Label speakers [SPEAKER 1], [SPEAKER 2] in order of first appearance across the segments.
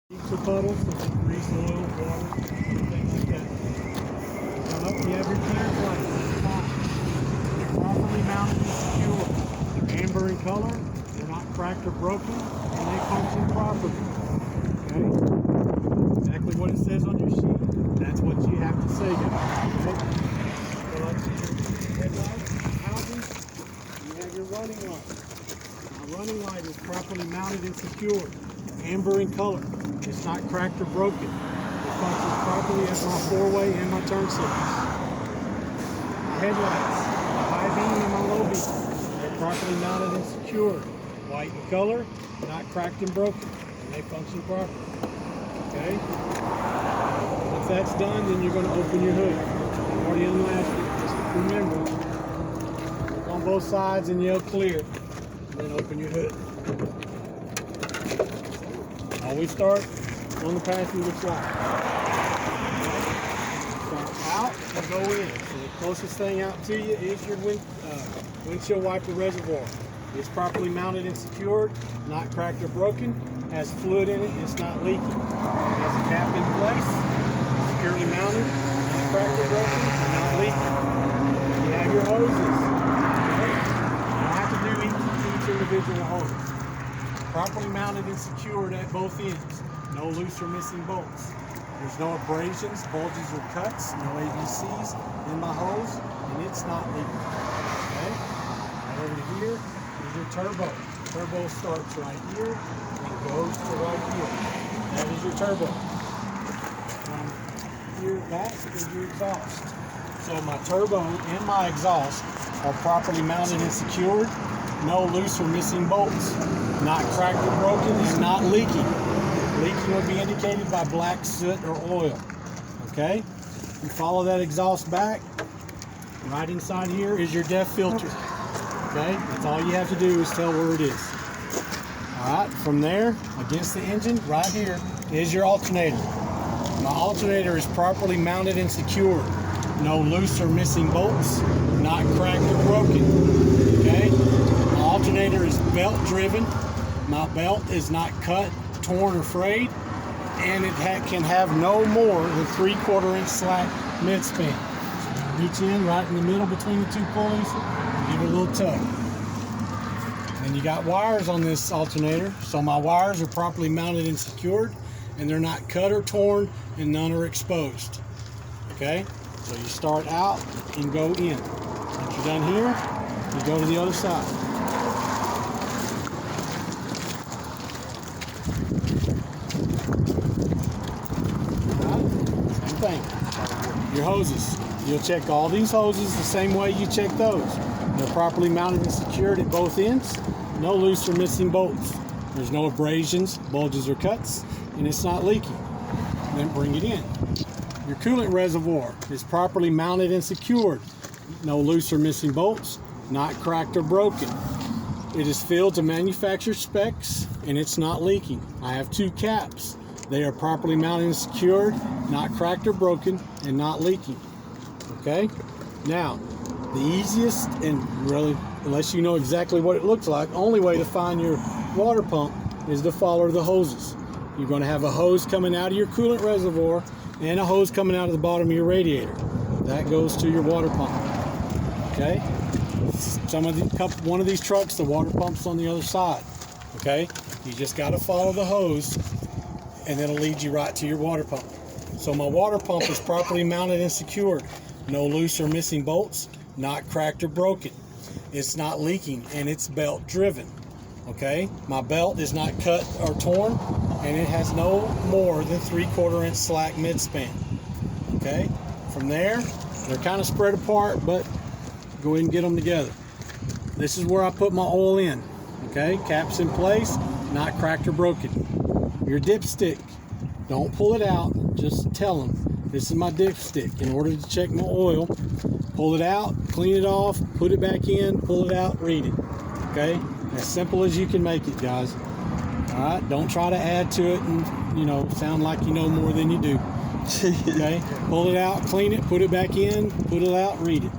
[SPEAKER 1] Leaks or puddles, such as grease, oil, water, things like that. Now up, you have your clear plates. They're properly mounted and secure. They're amber in color, they're not cracked or broken, and they function properly. Okay? Exactly what it says on your sheet. That's what you have to say, guys. Okay? So up to your headlights, housing, you have your running light. Now, running light is properly mounted and secured. Amber in color. It's not cracked or broken. It functions properly as my four-way and my turn signals. My headlights, my high beam and my low beam, they're properly mounted and secured. White in color, not cracked and broken, and they function properly. Okay? Once that's done, then you're going to open your hood. I've already unlatched it. Just remember, look on both sides and yell clear, and then open your hood. Always start on the passenger side. Start out and go in. So the closest thing out to you is your windshield wiper reservoir. It's properly mounted and secured, not cracked or broken, has fluid in it, it's not leaking. It has a cap in place, securely mounted, not cracked or broken, and not leaking. You have your hoses. Okay? You don't have to do each individual hose. Properly mounted and secured at both ends. No loose or missing bolts. There's no abrasions, bulges, or cuts. No ABCs in my hose, and it's not leaking. Okay? Right over here is your turbo. Turbo starts right here and goes to right here. That is your turbo. From here back is your exhaust. So my turbo and my exhaust are properly mounted and secured. No loose or missing bolts. Not cracked or broken, and not leaking. Leaking will be indicated by black soot or oil. Okay? You follow that exhaust back. Right inside here is your DEF filter. Okay? That's all you have to do is tell where it is. Alright, from there, against the engine, right here, is your alternator. My alternator is properly mounted and secured. No loose or missing bolts. Not cracked or broken. Okay? My alternator is belt driven. My belt is not cut, torn, or frayed, and it can have no more than 3/4 inch slack mid-span. Reach in right in the middle between the two pulleys, give it a little tug. And you got wires on this alternator, so my wires are properly mounted and secured, and they're not cut or torn, and none are exposed. Okay, so you start out and go in. Once you're done here, you go to the other side. Your hoses. You'll check all these hoses the same way you check those. They're properly mounted and secured at both ends. No loose or missing bolts. There's no abrasions, bulges, or cuts, and it's not leaking. Then bring it in. Your coolant reservoir is properly mounted and secured. No loose or missing bolts, not cracked or broken. It is filled to manufacturer specs, and it's not leaking. I have two caps. They are properly mounted and secured, not cracked or broken, and not leaking. Okay? Now, the easiest, and really, unless you know exactly what it looks like, only way to find your water pump is to follow the hoses. You're going to have a hose coming out of your coolant reservoir and a hose coming out of the bottom of your radiator. That goes to your water pump. Okay? One of these trucks, the water pump's on the other side. Okay? You just got to follow the hose, and it'll lead you right to your water pump. So my water pump is properly mounted and secured. No loose or missing bolts, not cracked or broken. It's not leaking, and it's belt driven. Okay? My belt is not cut or torn, and it has no more than 3/4 inch slack mid-span. Okay? From there, they're kind of spread apart, but go ahead and get them together. This is where I put my oil in. Okay? Cap's in place, not cracked or broken. Your dipstick, don't pull it out, just tell them, this is my dipstick. In order to check my oil, pull it out, clean it off, put it back in, pull it out, read it. Okay? As simple as you can make it, guys. Alright? Don't try to add to it and, sound like you know more than you do. Okay? Pull it out, clean it, put it back in, put it out, read it.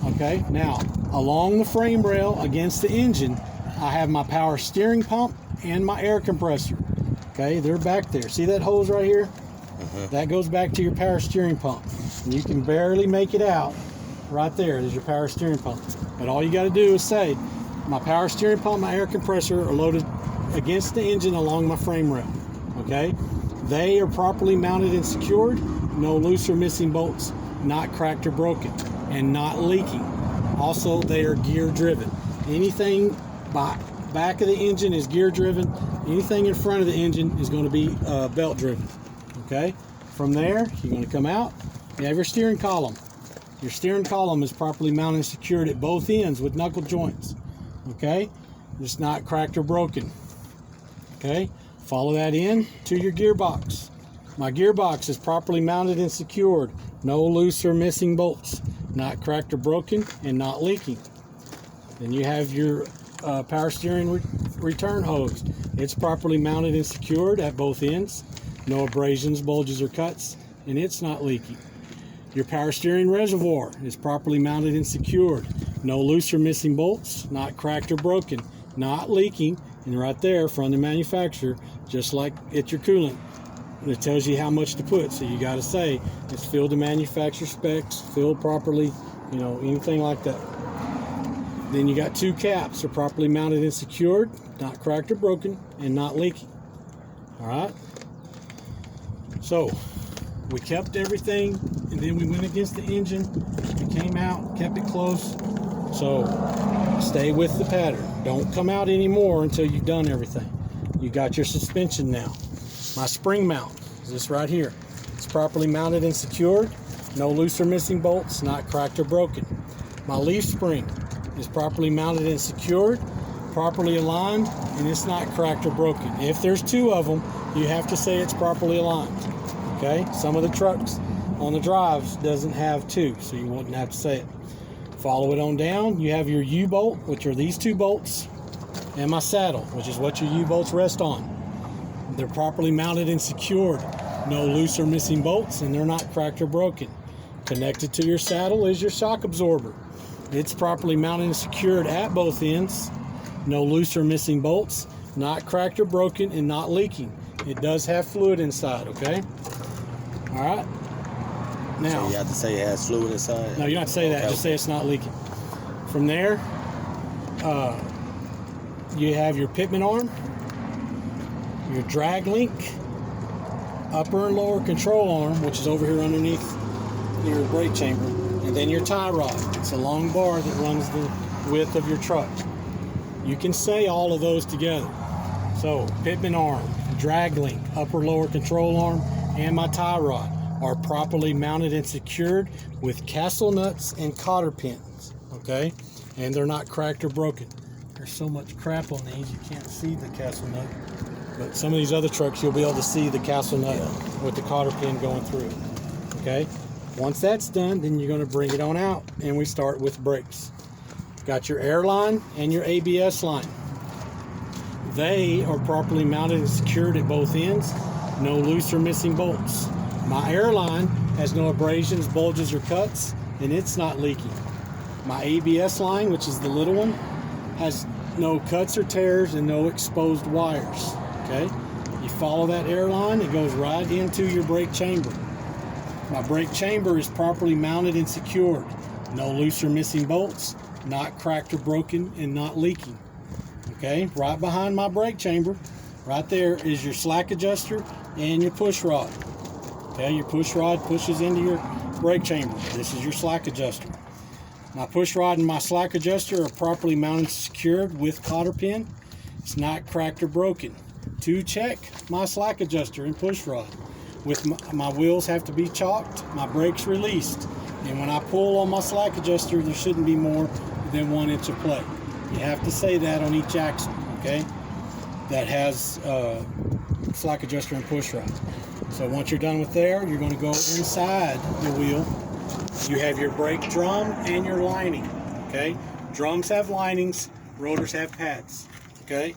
[SPEAKER 1] Okay? Now, along the frame rail against the engine, I have my power steering pump and my air compressor. Okay, they're back there. See that hose right here? That goes back to your power steering pump. And you can barely make it out. Right there is your power steering pump. But all you got to do is say, my power steering pump, my air compressor are loaded against the engine along my frame rail. Okay? They are properly mounted and secured. No loose or missing bolts, not cracked or broken, and not leaking. Also, they are gear driven. Anything back of the engine is gear driven. Anything in front of the engine is going to be belt driven. Okay? From there, you're going to come out. You have your steering column. Your steering column is properly mounted and secured at both ends with knuckle joints. Okay? It's not cracked or broken. Okay? Follow that in to your gearbox. My gearbox is properly mounted and secured. No loose or missing bolts. Not cracked or broken and not leaking. Then you have your power steering return hose. It's properly mounted and secured at both ends. No abrasions, bulges, or cuts, and it's not leaking. Your power steering reservoir is properly mounted and secured. No loose or missing bolts, not cracked or broken, not leaking, and right there from the manufacturer, just like at your coolant, it tells you how much to put. So you got to say it's filled to manufacturer specs, filled properly, you know, anything like that. Then you got two caps, are properly mounted and secured, not cracked or broken, and not leaking. All right. So we kept everything, and then we went against the engine. We came out, kept it close. So stay with the pattern. Don't come out anymore until you've done everything. You got your suspension now. My spring mount is this right here. It's properly mounted and secured. No loose or missing bolts, not cracked or broken. My leaf spring is properly mounted and secured, properly aligned, and it's not cracked or broken. If there's two of them, you have to say it's properly aligned. Okay? Some of the trucks on the drives doesn't have two, so you wouldn't have to say it. Follow it on down. You have your U-bolt, which are these two bolts, and my saddle, which is what your U-bolts rest on. They're properly mounted and secured. No loose or missing bolts, and they're not cracked or broken. Connected to your saddle is your shock absorber. It's properly mounted and secured at both ends. No loose or missing bolts, not cracked or broken, and not leaking. It does have fluid inside, okay? All right. Now,
[SPEAKER 2] so you have to say it has fluid inside?
[SPEAKER 1] No, you don't have to say that.
[SPEAKER 2] Okay.
[SPEAKER 1] Just say it's not leaking. From there, you have your pitman arm, your drag link, upper and lower control arm, which is over here underneath your brake chamber, and then your tie rod. It's a long bar that runs the width of your truck. You can say all of those together. So, pitman arm, drag link, upper lower control arm, and my tie rod are properly mounted and secured with castle nuts and cotter pins, okay? And they're not cracked or broken. There's so much crap on these, you can't see the castle nut. But some of these other trucks, you'll be able to see the castle nut with the cotter pin going through it, okay? Once that's done, then you're gonna bring it on out, and we start with brakes. Got your air line and your ABS line. They are properly mounted and secured at both ends. No loose or missing bolts. My air line has no abrasions, bulges, or cuts, and it's not leaking. My ABS line, which is the little one, has no cuts or tears and no exposed wires, okay? You follow that air line, it goes right into your brake chamber. My brake chamber is properly mounted and secured. No loose or missing bolts, not cracked or broken, and not leaking. Okay, right behind my brake chamber, right there is your slack adjuster and your push rod. Okay, your push rod pushes into your brake chamber. This is your slack adjuster. My push rod and my slack adjuster are properly mounted and secured with cotter pin. It's not cracked or broken. To check my slack adjuster and push rod, with my wheels have to be chalked, my brakes released, and when I pull on my slack adjuster, there shouldn't be more than 1 inch of play. You have to say that on each axle, okay? That has slack adjuster and push rod. So once you're done with there, you're going to go inside the wheel. You have your brake drum and your lining, okay? Drums have linings, rotors have pads, okay?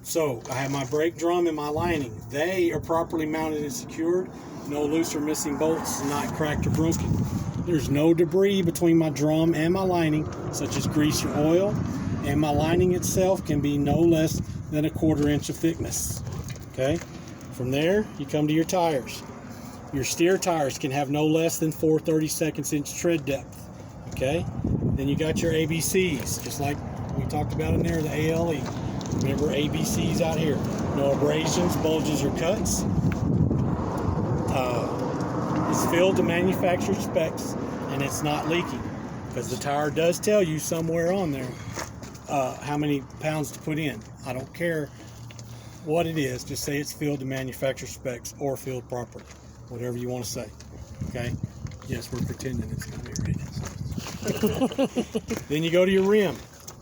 [SPEAKER 1] So I have my brake drum and my lining. They are properly mounted and secured. No loose or missing bolts, not cracked or broken. There's no debris between my drum and my lining, such as grease or oil, and my lining itself can be no less than 1/4 inch of thickness. Okay. From there, you come to your tires. Your steer tires can have no less than 4 32 inch tread depth. Okay. Then you got your ABCs, just like we talked about in there, the ALE. Remember ABCs out here. No abrasions, bulges, or cuts. It's filled to manufacturer specs, and it's not leaking, because the tire does tell you somewhere on there how many pounds to put in. I don't care what it is, just say it's filled to manufacturer specs or filled properly, whatever you want to say. Okay. Yes, we're pretending it's going to be ready. Then you go to your rim.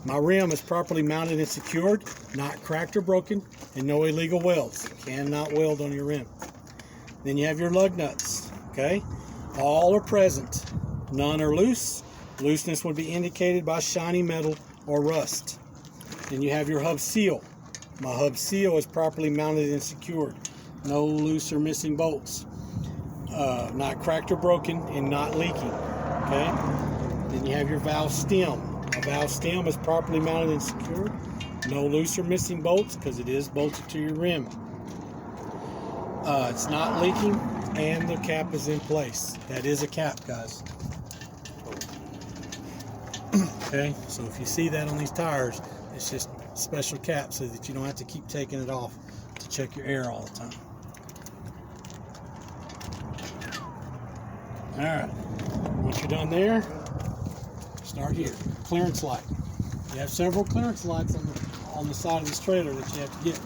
[SPEAKER 1] My rim is properly mounted and secured, not cracked or broken, and no illegal welds. You cannot weld on your rim. Then you have your lug nuts. Okay, all are present. None are loose. Looseness would be indicated by shiny metal or rust. Then you have your hub seal. My hub seal is properly mounted and secured. No loose or missing bolts. Not cracked or broken, and not leaking. Okay. Then you have your valve stem. A valve stem is properly mounted and secured. No loose or missing bolts, because it is bolted to your rim. It's not leaking, and the cap is in place. That is a cap, guys. Okay, so if you see that on these tires, it's just a special cap so that you don't have to keep taking it off to check your air all the time. All right, once you're done there, start here. Clearance light. You have several clearance lights on the side of this trailer that you have to get.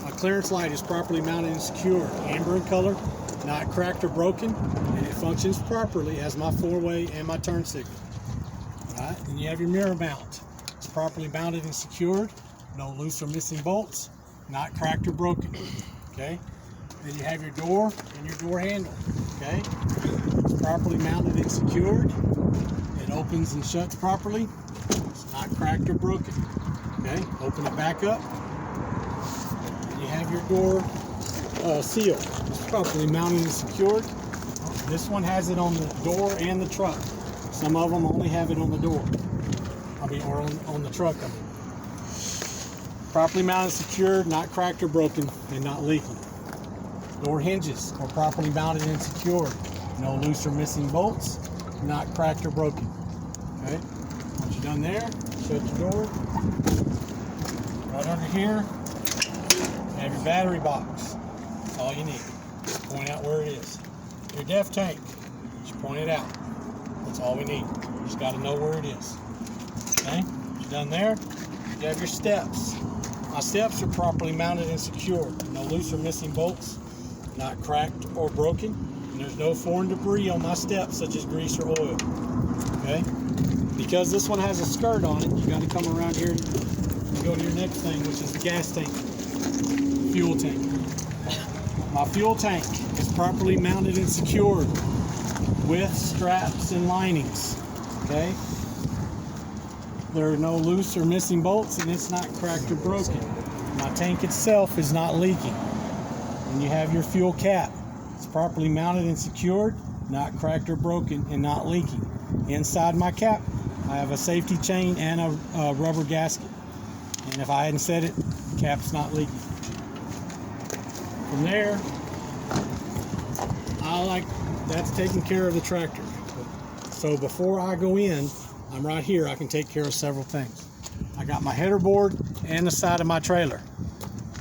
[SPEAKER 1] A clearance light is properly mounted and secured, amber in color, not cracked or broken, and it functions properly as my four-way and my turn signal. All right, then you have your mirror mount. It's properly mounted and secured, no loose or missing bolts, not cracked or broken. Okay. Then you have your door and your door handle. Okay. It's properly mounted and secured. It opens and shuts properly. It's not cracked or broken. Okay. Open it back up. You have your door seal. It's properly mounted and secured. This one has it on the door and the truck. Some of them only have it on the door. Or on the truck. Properly mounted and secured, not cracked or broken, and not leaking. Door hinges are properly mounted and secured. No loose or missing bolts, not cracked or broken. Okay. Once you're done there, shut your door. Right under here, you have your battery box. That's all you need. Just point out where it is. Your def tank, just point it out. That's all we need. You just got to know where it is. Okay. Once you're done there, you have your steps. My steps are properly mounted and secured. No loose or missing bolts, not cracked or broken. And there's no foreign debris on my steps, such as grease or oil. Okay. Because this one has a skirt on it, you got to come around here and go to your next thing, which is the gas tank, fuel tank. My fuel tank is properly mounted and secured with straps and linings. Okay. There are no loose or missing bolts, and it's not cracked or broken. My tank itself is not leaking. And you have your fuel cap. It's properly mounted and secured, not cracked or broken, and not leaking. Inside my cap, I have a safety chain and a rubber gasket. And if I hadn't said it, the cap's not leaking. From there, that's taking care of the tractor. So before I go in, I'm right here, I can take care of several things. I got my header board and the side of my trailer.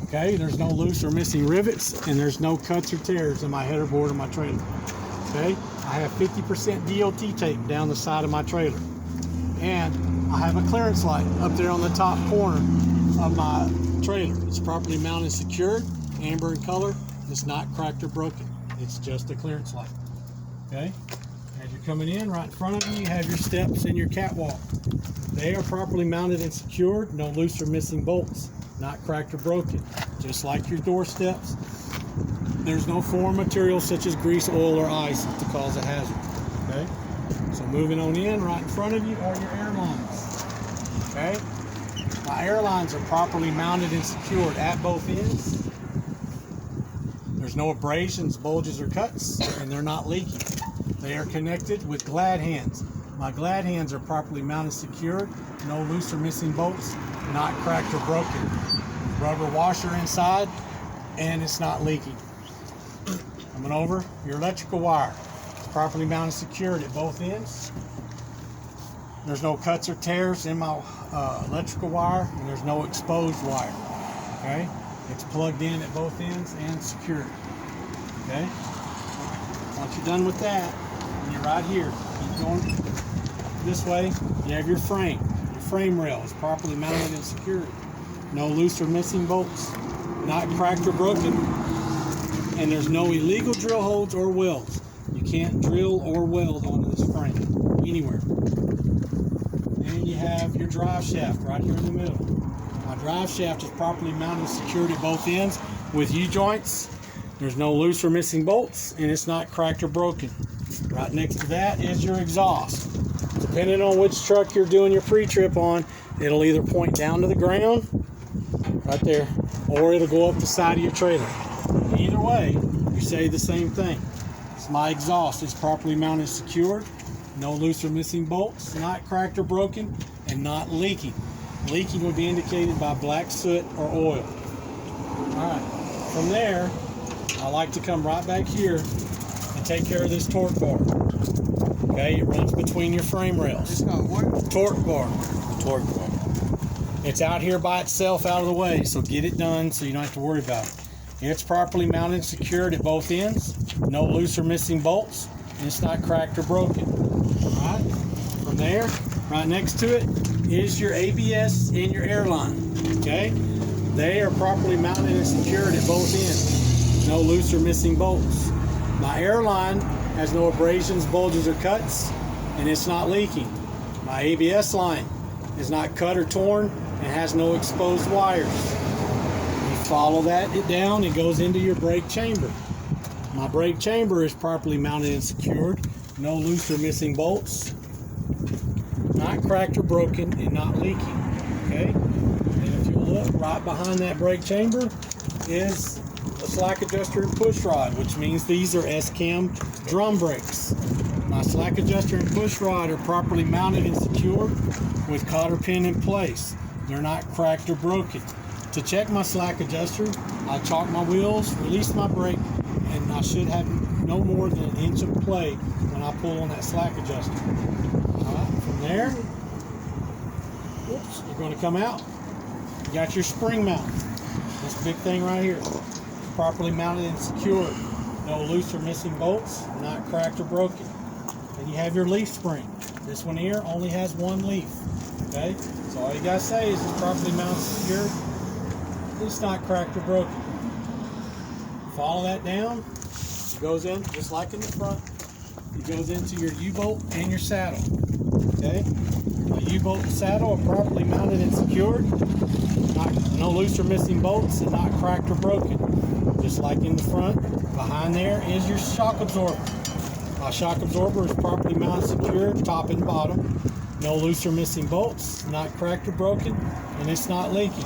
[SPEAKER 1] Okay, there's no loose or missing rivets, and there's no cuts or tears in my header board or my trailer. Okay, I have 50% DOT tape down the side of my trailer. And I have a clearance light up there on the top corner of my trailer. It's properly mounted and secured, amber in color. It's not cracked or broken. It's just a clearance light. Okay. As you're coming in, right in front of you, you have your steps and your catwalk. They are properly mounted and secured, no loose or missing bolts, not cracked or broken. Just like your door steps, there's no foreign material such as grease, oil, or ice to cause a hazard. Okay? So moving on in, right in front of you are your air lines. Okay? My air lines are properly mounted and secured at both ends. There's no abrasions, bulges, or cuts, and they're not leaking. They are connected with glad hands. My glad hands are properly mounted and secured, no loose or missing bolts, not cracked or broken. Rubber washer inside and it's not leaking. Coming over, your electrical wire is properly mounted and secured at both ends. There's no cuts or tears in my electrical wire, and there's no exposed wire. Okay, it's plugged in at both ends and secured. Okay, once you're done with that, you're right here. Keep going this way. You have your frame. Your frame rail is properly mounted and secured. No loose or missing bolts, not cracked or broken, and there's no illegal drill holes or welds. You can't drill or weld onto this frame anywhere. And you have your drive shaft right here in the middle. My drive shaft is properly mounted and secured at both ends with U-joints. There's no loose or missing bolts, and it's not cracked or broken. Right next to that is your exhaust. Depending on which truck you're doing your pre-trip on, it'll either point down to the ground, right there, or it'll go up the side of your trailer. Either way, you say the same thing. It's my exhaust. It's properly mounted and secured. No loose or missing bolts, not cracked or broken, and not leaking. Leaking would be indicated by black soot or oil. Alright, from there, I like to come right back here and take care of this torque bar. Okay, it runs between your frame rails.
[SPEAKER 3] It's got what?
[SPEAKER 1] Torque bar.
[SPEAKER 2] Torque bar.
[SPEAKER 1] It's out here by itself out of the way, so get it done so you don't have to worry about it. It's properly mounted and secured at both ends. No loose or missing bolts, and it's not cracked or broken. Alright, from there, right next to it is your ABS and your airline. Okay, they are properly mounted and secured at both ends. No loose or missing bolts. My airline has no abrasions, bulges, or cuts, and it's not leaking. My ABS line is not cut or torn and has no exposed wires. You follow that down, it goes into your brake chamber. My brake chamber is properly mounted and secured. No loose or missing bolts. Not cracked or broken, and not leaking. Okay? And if you look, right behind that brake chamber is a slack adjuster and push rod, which means these are S-Cam drum brakes. My slack adjuster and push rod are properly mounted and secured with cotter pin in place. They're not cracked or broken. To check my slack adjuster, I chalk my wheels, release my brake, and I should have no more than an inch of play when I pull on that slack adjuster. Alright, from there, whoops, you're going to come out. You got your spring mount. This big thing right here. Properly mounted and secured. No loose or missing bolts, not cracked or broken. Then you have your leaf spring. This one here only has one leaf. Okay? So all you gotta say is it's properly mounted and secured. It's not cracked or broken. Follow that down. It goes in just like in the front. It goes into your U-bolt and your saddle. Okay? My U-bolt and saddle are properly mounted and secured. No loose or missing bolts, and not cracked or broken. Just like in the front. Behind there is your shock absorber. My shock absorber is properly mounted and secured, top and bottom. No loose or missing bolts, not cracked or broken, and it's not leaking.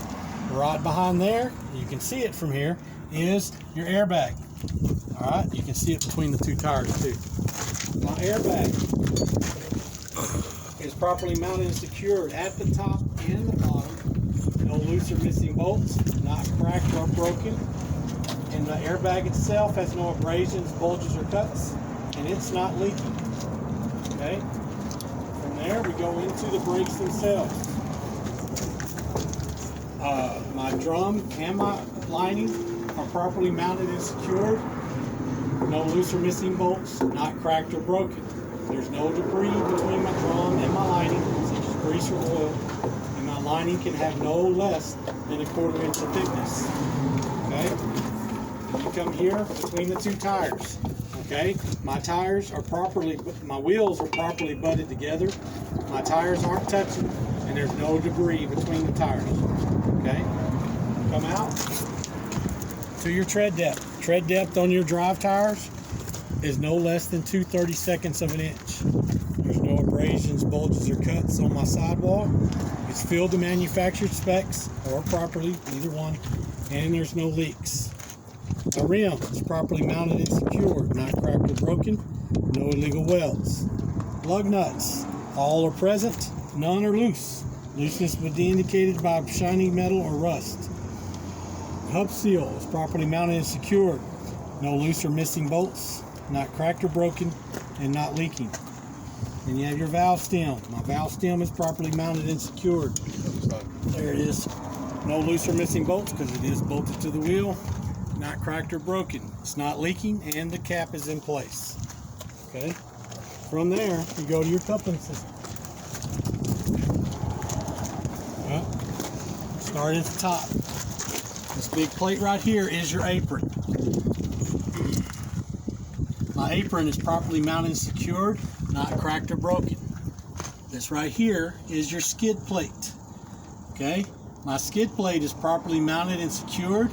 [SPEAKER 1] Right behind there, you can see it from here, is your airbag. Alright, you can see it between the two tires too. My airbag is properly mounted and secured at the top and the bottom. No loose or missing bolts, not cracked or broken. And the airbag itself has no abrasions, bulges, or cuts, and it's not leaking. Okay? From there, we go into the brakes themselves. My drum and my lining are properly mounted and secured. No loose or missing bolts, not cracked or broken. There's no debris between my drum and my lining, such as grease or oil, and my lining can have no less than a 1/4 inch of thickness. Okay? You come here between the two tires. Okay? My tires are my wheels are properly butted together. My tires aren't touching, and there's no debris between the tires. Okay? Come out to your tread depth. Tread depth on your drive tires is no less than 2/32 of an inch. There's no abrasions, bulges, or cuts on my sidewall. It's filled to manufactured specs or properly, either one, and there's no leaks. My rim is properly mounted and secured, not cracked or broken, no illegal welds. Lug nuts, all are present, none are loose. Looseness would be indicated by shiny metal or rust. hub seal is properly mounted and secured. No loose or missing bolts, not cracked or broken, and not leaking. Then you have your valve stem. My valve stem is properly mounted and secured. There it is. No loose or missing bolts because it is bolted to the wheel. Not cracked or broken. It's not leaking, and the cap is in place. Okay. From there, you go to your coupling system. Start at the top. This big plate right here is your apron. My apron is properly mounted and secured, not cracked or broken. This right here is your skid plate. Okay? My skid plate is properly mounted and secured,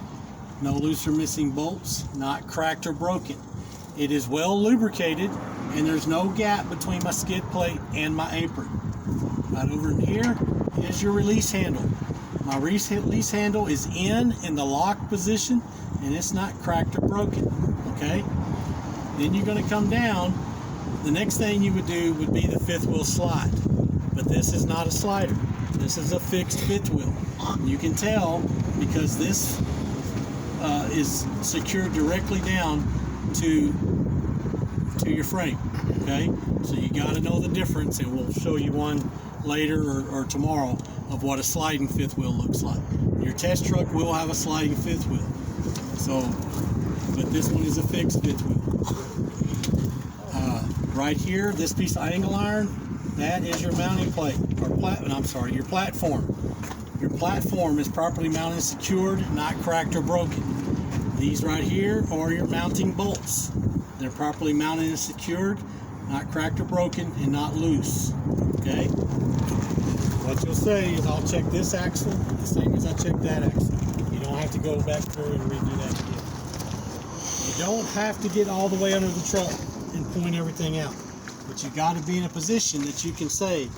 [SPEAKER 1] no loose or missing bolts, not cracked or broken. It is well lubricated, and there's no gap between my skid plate and my apron. Right over in here is your release handle. My release handle is in the lock position, and it's not cracked or broken. Okay? Then you're going to come down. The next thing you would do would be the fifth wheel slide. But this is not a slider. This is a fixed fifth wheel. You can tell because this is secured directly down to your frame. Okay? So you got to know the difference, and we'll show you one later or tomorrow of what a sliding fifth wheel looks like. Your test truck will have a sliding fifth wheel. So, but this one is a fixed fifth wheel. Right here, this piece of angle iron, that is your mounting plate, or your platform. Your platform is properly mounted and secured, not cracked or broken. These right here are your mounting bolts. They're properly mounted and secured, not cracked or broken, and not loose. Okay? What you'll say is, I'll check this axle the same as I check that axle. You don't have to go back through and redo that again. You don't have to get all the way under the truck and point everything out. But you got to be in a position that you can say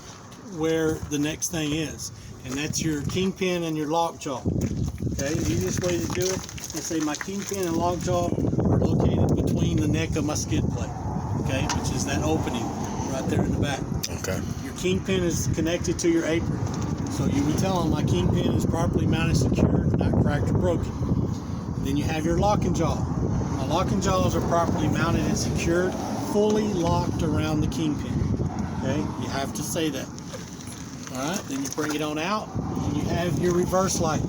[SPEAKER 1] where the next thing is. And that's your kingpin and your lockjaw. Okay, the easiest way to do it is say my kingpin and lockjaw are located between the neck of my skid plate. Okay, which is that opening right there in the back.
[SPEAKER 2] Okay.
[SPEAKER 1] Your kingpin is connected to your apron. So you would tell them my kingpin is properly mounted, secured, not cracked or broken. Then you have your locking jaw. My locking jaws are properly mounted and secured, fully locked around the kingpin. Okay, you have to say that. Alright, then you bring it on out, and you have your reverse light.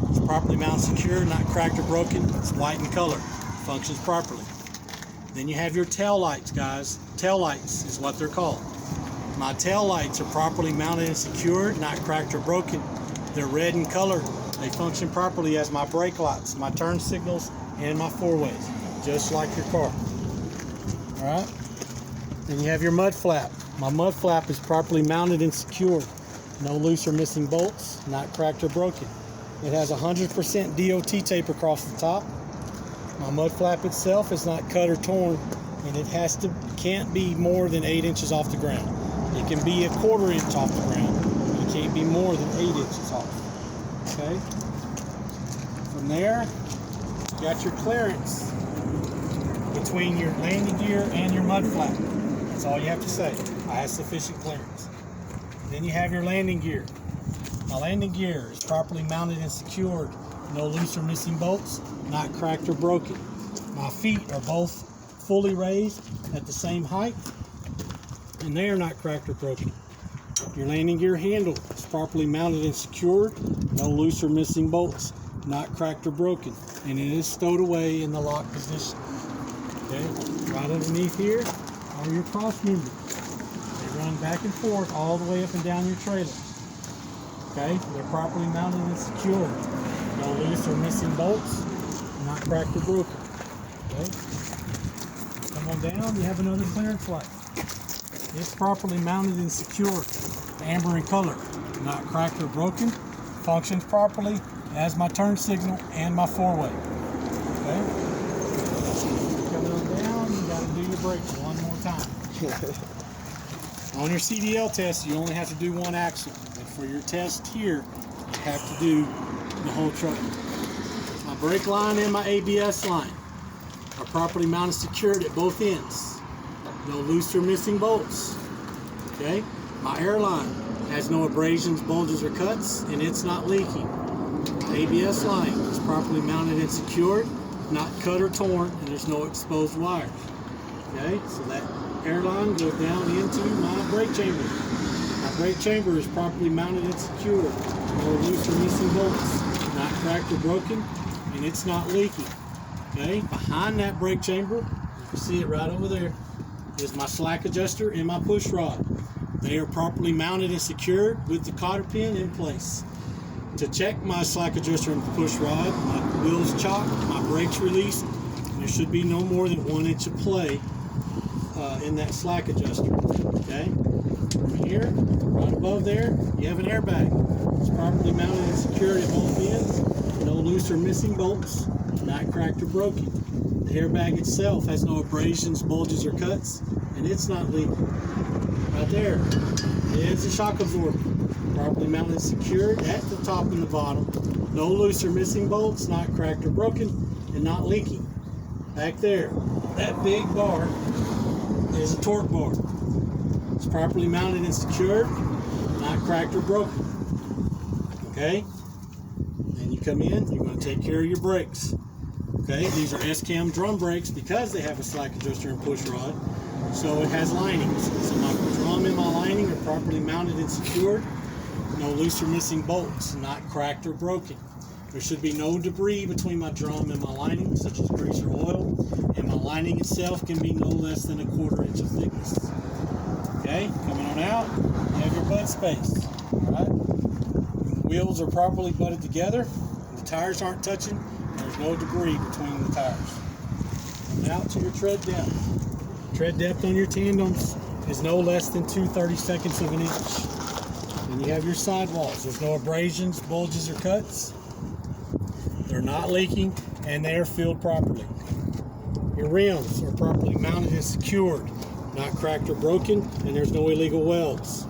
[SPEAKER 1] It's properly mounted, secured, not cracked or broken. It's white in color, functions properly. Then you have your tail lights, guys. Tail lights is what they're called. My tail lights are properly mounted and secured, not cracked or broken. They're red in color. They function properly as my brake lights, my turn signals, and my four-ways, just like your car. Alright? Then you have your mud flap. My mud flap is properly mounted and secured. No loose or missing bolts, not cracked or broken. It has 100% DOT tape across the top. My mud flap itself is not cut or torn, and it can't be more than 8 inches off the ground. It can be a 1/4 inch off the ground, but it can't be more than 8 inches off. Okay? From there, you got your clearance between your landing gear and your mud flap. That's all you have to say. I have sufficient clearance. Then you have your landing gear. My landing gear is properly mounted and secured. No loose or missing bolts, not cracked or broken. My feet are both fully raised at the same height, and they are not cracked or broken. Your landing gear handle is properly mounted and secured. No loose or missing bolts, not cracked or broken, and it is stowed away in the lock position. Okay, right underneath here are your cross members. They run back and forth all the way up and down your trailer. Okay, they're properly mounted and secured. No loose or missing bolts, not cracked or broken. Okay, come on down, you have another clearance light. It's properly mounted and secured, amber in color, not cracked or broken, functions properly as my turn signal and my four-way. Okay, coming on down, you got to do your brakes one more time. On your CDL test, you only have to do one axle, but for your test here, you have to do the whole truck. My brake line and my ABS line are properly mounted and secured at both ends. No loose or missing bolts. Okay? My air line has no abrasions, bulges, or cuts, and it's not leaking. My ABS line is properly mounted and secured, not cut or torn, and there's no exposed wires. Okay, so that air line goes down into my brake chamber. My brake chamber is properly mounted and secured. No loose or missing bolts, not cracked or broken, and it's not leaking. Okay, behind that brake chamber, you can see it right over there, is my slack adjuster and my push rod. They are properly mounted and secured with the cotter pin in place. To check my slack adjuster and push rod, my wheels chock, my brakes release, and there should be no more than 1 inch of play in that slack adjuster. Okay, from here, right above there, you have an airbag. It's properly mounted and secured at both ends. No loose or missing bolts, not cracked or broken. The airbag itself has no abrasions, bulges, or cuts, and it's not leaking. Right there is a shock absorber, properly mounted and secured at the top and the bottom. No loose or missing bolts, not cracked or broken, and not leaking. Back there, that big bar is a torque bar. It's properly mounted and secured, not cracked or broken. Okay? Then you come in, you're going to take care of your brakes. Okay, these are S-Cam drum brakes because they have a slack adjuster and push rod. So it has linings. So my drum and my lining are properly mounted and secured. No loose or missing bolts, not cracked or broken. There should be no debris between my drum and my lining, such as grease or oil. And my lining itself can be no less than 1/4 inch of thickness. Okay, coming on out, you have your butt space. Alright? The wheels are properly butted together. The tires aren't touching. There's no debris between the tires. And out to your tread depth. Tread depth on your tandems is no less than 2/32 of an inch. And you have your sidewalls. There's no abrasions, bulges, or cuts. They're not leaking, and they are filled properly. Your rims are properly mounted and secured, not cracked or broken, and there's no illegal welds.